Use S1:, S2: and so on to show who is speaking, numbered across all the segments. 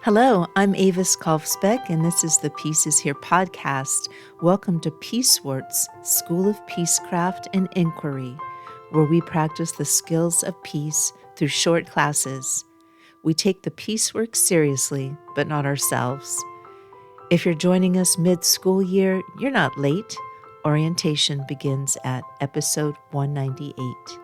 S1: Hello, I'm Avis Kalfsbeck, and this is the Peace is Here podcast. Welcome to Peacewarts, School of Peacecraft and Inquiry, where we practice the skills of peace through short classes. We take the peace work seriously, but not ourselves. If you're joining us mid-school year, you're not late. Orientation begins at episode 198.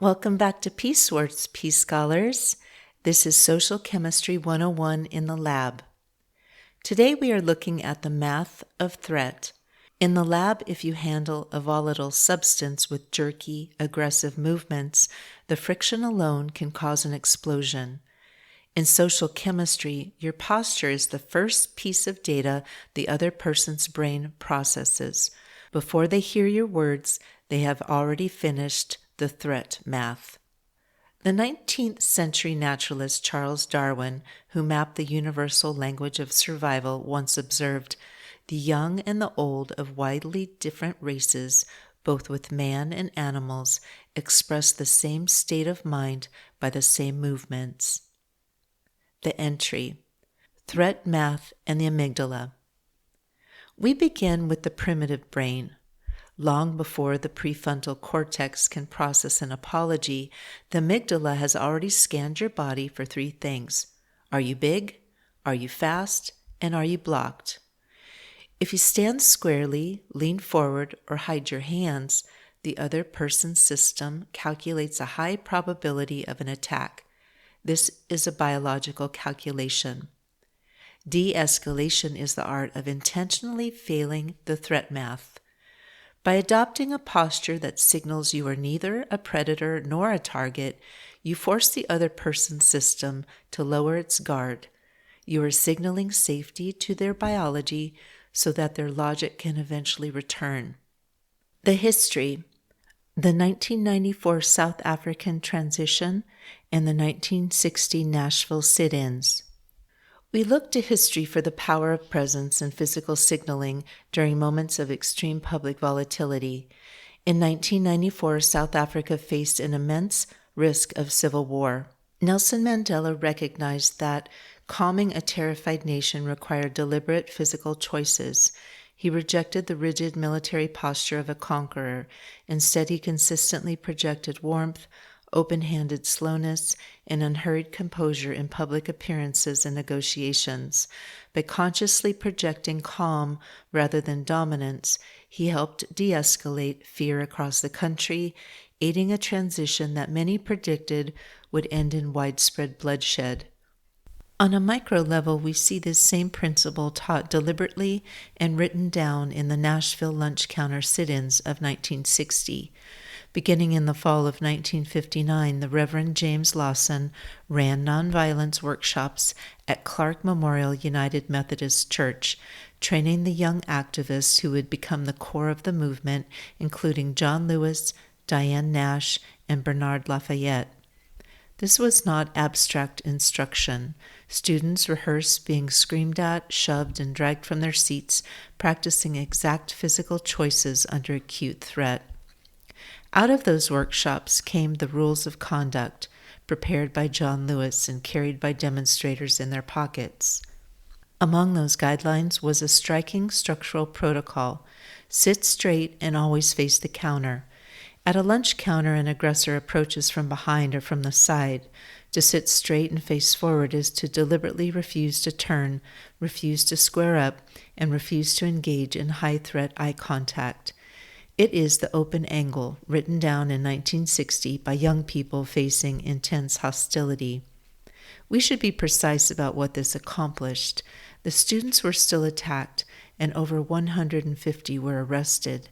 S1: Welcome back to Peacewarts, Peace Scholars. This is Social Chemistry 101 in the lab. Today we are looking at the math of threat. In the lab, if you handle a volatile substance with jerky, aggressive movements, the friction alone can cause an explosion. In social chemistry, your posture is the first piece of data the other person's brain processes. Before they hear your words, they have already finished the threat math. The 19th century naturalist Charles Darwin, who mapped the universal language of survival, once observed, "The young and the old of widely different races, both with man and animals, express the same state of mind by the same movements." The entry: Threat Math and the Amygdala. We begin with the primitive brain. Long before the prefrontal cortex can process an apology, the amygdala has already scanned your body for three things. Are you big? Are you fast? And are you blocked? If you stand squarely, lean forward, or hide your hands, the other person's system calculates a high probability of an attack. This is a biological calculation. De-escalation is the art of intentionally failing the threat math. By adopting a posture that signals you are neither a predator nor a target, you force the other person's system to lower its guard. You are signaling safety to their biology so that their logic can eventually return. The history: the 1994 South African transition and the 1960 Nashville Sit-Ins. We look to history for the power of presence and physical signaling during moments of extreme public volatility. In 1994, South Africa faced an immense risk of civil war. Nelson Mandela recognized that calming a terrified nation required deliberate physical choices. He rejected the rigid military posture of a conqueror. Instead, he consistently projected warmth, open-handed slowness, and unhurried composure in public appearances and negotiations. By consciously projecting calm rather than dominance, he helped de-escalate fear across the country, aiding a transition that many predicted would end in widespread bloodshed. On a micro level, we see this same principle taught deliberately and written down in the Nashville lunch counter sit-ins of 1960. Beginning in the fall of 1959, the Reverend James Lawson ran nonviolence workshops at Clark Memorial United Methodist Church, training the young activists who would become the core of the movement, including John Lewis, Diane Nash, and Bernard Lafayette. This was not abstract instruction. Students rehearsed being screamed at, shoved, and dragged from their seats, practicing exact physical choices under acute threat. Out of those workshops came the rules of conduct, prepared by John Lewis and carried by demonstrators in their pockets. Among those guidelines was a striking structural protocol: sit straight and always face the counter. At a lunch counter, an aggressor approaches from behind or from the side. To sit straight and face forward is to deliberately refuse to turn, refuse to square up, and refuse to engage in high-threat eye contact. It is the open angle, written down in 1960 by young people facing intense hostility. We should be precise about what this accomplished. The students were still attacked, and over 150 were arrested.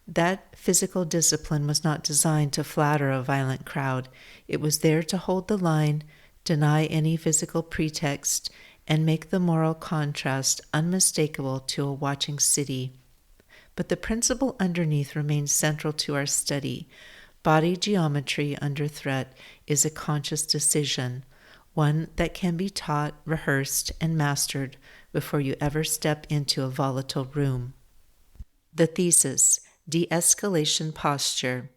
S1: That physical discipline was not designed to flatter a violent crowd. It was there to hold the line, deny any physical pretext, and make the moral contrast unmistakable to a watching city. But the principle underneath remains central to our study. Body geometry under threat is a conscious decision, one that can be taught, rehearsed, and mastered before you ever step into a volatile room. The thesis, de-escalation posture.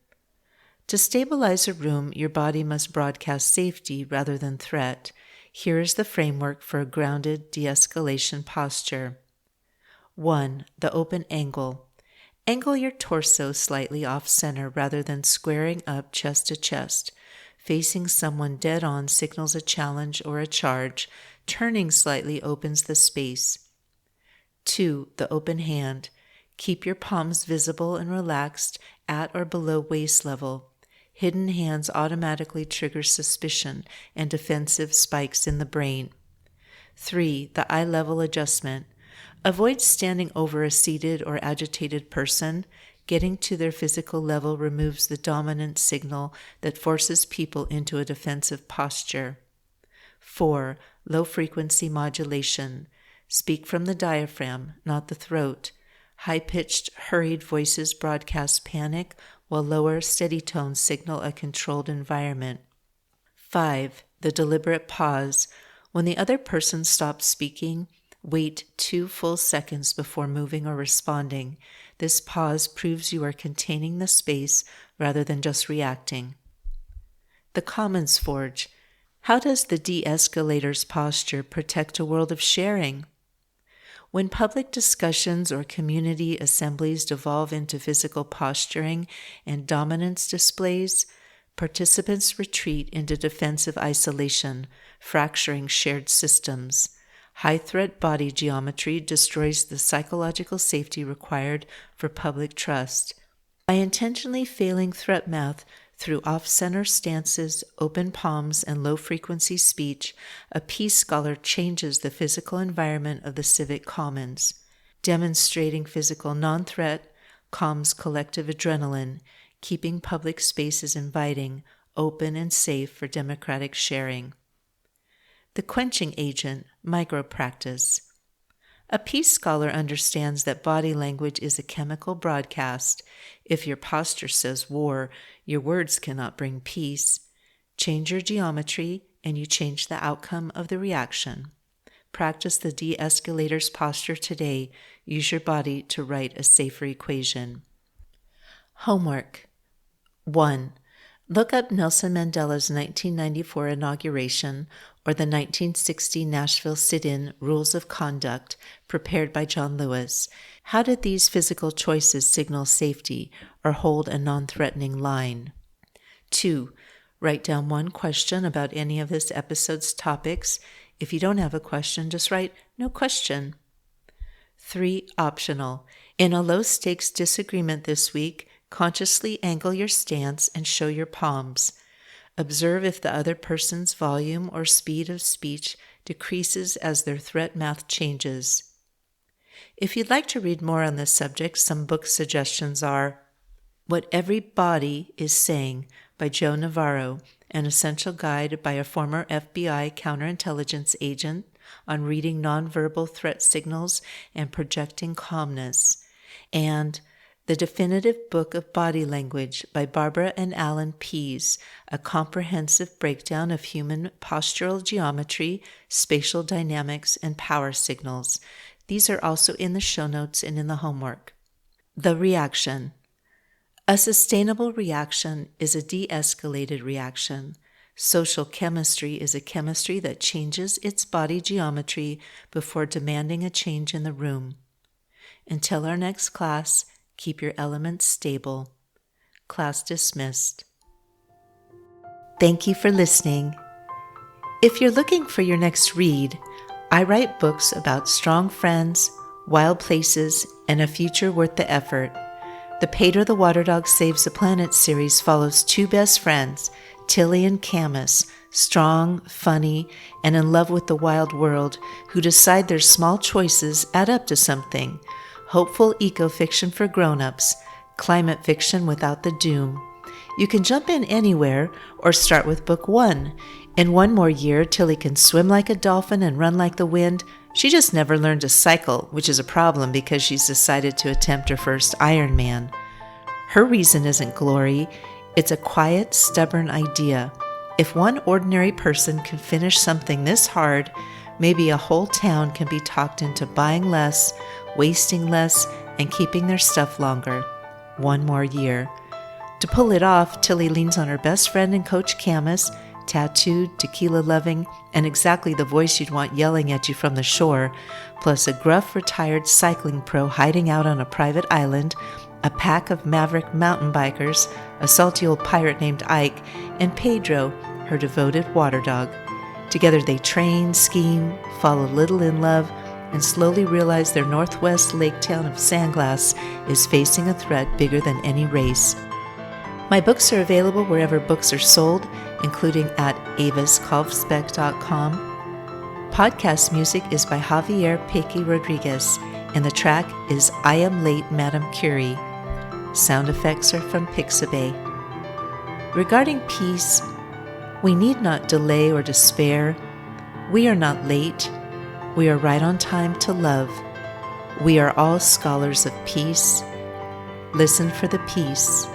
S1: To stabilize a room, your body must broadcast safety rather than threat. Here is the framework for a grounded de-escalation posture. 1. The open angle. Angle your torso slightly off-center rather than squaring up chest to chest. Facing someone dead-on signals a challenge or a charge. Turning slightly opens the space. 2. The open hand. Keep your palms visible and relaxed at or below waist level. Hidden hands automatically trigger suspicion and defensive spikes in the brain. 3. The eye level adjustment. Avoid standing over a seated or agitated person. Getting to their physical level removes the dominant signal that forces people into a defensive posture. 4. Low frequency modulation. Speak from the diaphragm, not the throat. High-pitched, hurried voices broadcast panic, while lower, steady tones signal a controlled environment. 5. The deliberate pause. When the other person stops speaking, wait 2 full seconds before moving or responding. This pause proves you are containing the space rather than just reacting. The Commons Forge. How does the de-escalator's posture protect a world of sharing? When public discussions or community assemblies devolve into physical posturing and dominance displays, participants retreat into defensive isolation, fracturing shared systems. High-threat body geometry destroys the psychological safety required for public trust. By intentionally failing threat math through off-center stances, open palms, and low-frequency speech, a Peace scholar changes the physical environment of the civic commons. Demonstrating physical non-threat calms collective adrenaline, keeping public spaces inviting, open, and safe for democratic sharing. The quenching agent, micro-practice. A Peace scholar understands that body language is a chemical broadcast. If your posture says war, your words cannot bring peace. Change your geometry, and you change the outcome of the reaction. Practice the de-escalator's posture today. Use your body to write a safer equation. Homework. 1. Look up Nelson Mandela's 1994 inauguration or the 1960 Nashville Sit-In Rules of Conduct prepared by John Lewis. How did these physical choices signal safety or hold a non-threatening line? 2. Write down one question about any of this episode's topics. If you don't have a question, just write no question. 3. Optional. In a low-stakes disagreement this week, consciously angle your stance and show your palms. Observe if the other person's volume or speed of speech decreases as their threat math changes. If you'd like to read more on this subject, some book suggestions are What Every Body is Saying by Joe Navarro, an essential guide by a former FBI counterintelligence agent on reading nonverbal threat signals and projecting calmness, and The Definitive Book of Body Language by Barbara and Allan Pease, a comprehensive breakdown of human postural geometry, spatial dynamics, and power signals. These are also in the show notes and in the homework. The reaction. A sustainable reaction is a de-escalated reaction. Social chemistry is a chemistry that changes its body geometry before demanding a change in the room. Until our next class, keep your elements stable. Class dismissed. Thank you for listening. If you're looking for your next read, I write books about strong friends, wild places, and a future worth the effort. The Pedro the Water Dog Saves the Planet series follows two best friends, Tilly and Camus, strong, funny, and in love with the wild world, who decide their small choices add up to something. Hopeful eco-fiction for grown-ups, climate fiction without the doom. You can jump in anywhere or start with book 1. In one more year, Tilly can swim like a dolphin and run like the wind. She just never learned to cycle, which is a problem because she's decided to attempt her first Ironman. Her reason isn't glory. It's a quiet, stubborn idea. If one ordinary person can finish something this hard, Maybe a whole town can be talked into buying less, wasting less, and keeping their stuff longer. One more year. To pull it off, Tilly leans on her best friend and coach Camus, tattooed, tequila-loving, and exactly the voice you'd want yelling at you from the shore, plus a gruff, retired cycling pro hiding out on a private island, a pack of maverick mountain bikers, a salty old pirate named Ike, and Pedro, her devoted water dog. Together they train, scheme, fall a little in love, and slowly realize their northwest lake town of Sandglass is facing a threat bigger than any race. My books are available wherever books are sold, including at aviskolfsbeck.com. Podcast music is by Javier Peque Rodriguez, and the track is I Am Late, Madame Curie. Sound effects are from Pixabay. Regarding peace, we need not delay or despair. We are not late. We are right on time to love. We are all scholars of peace. Listen for the peace.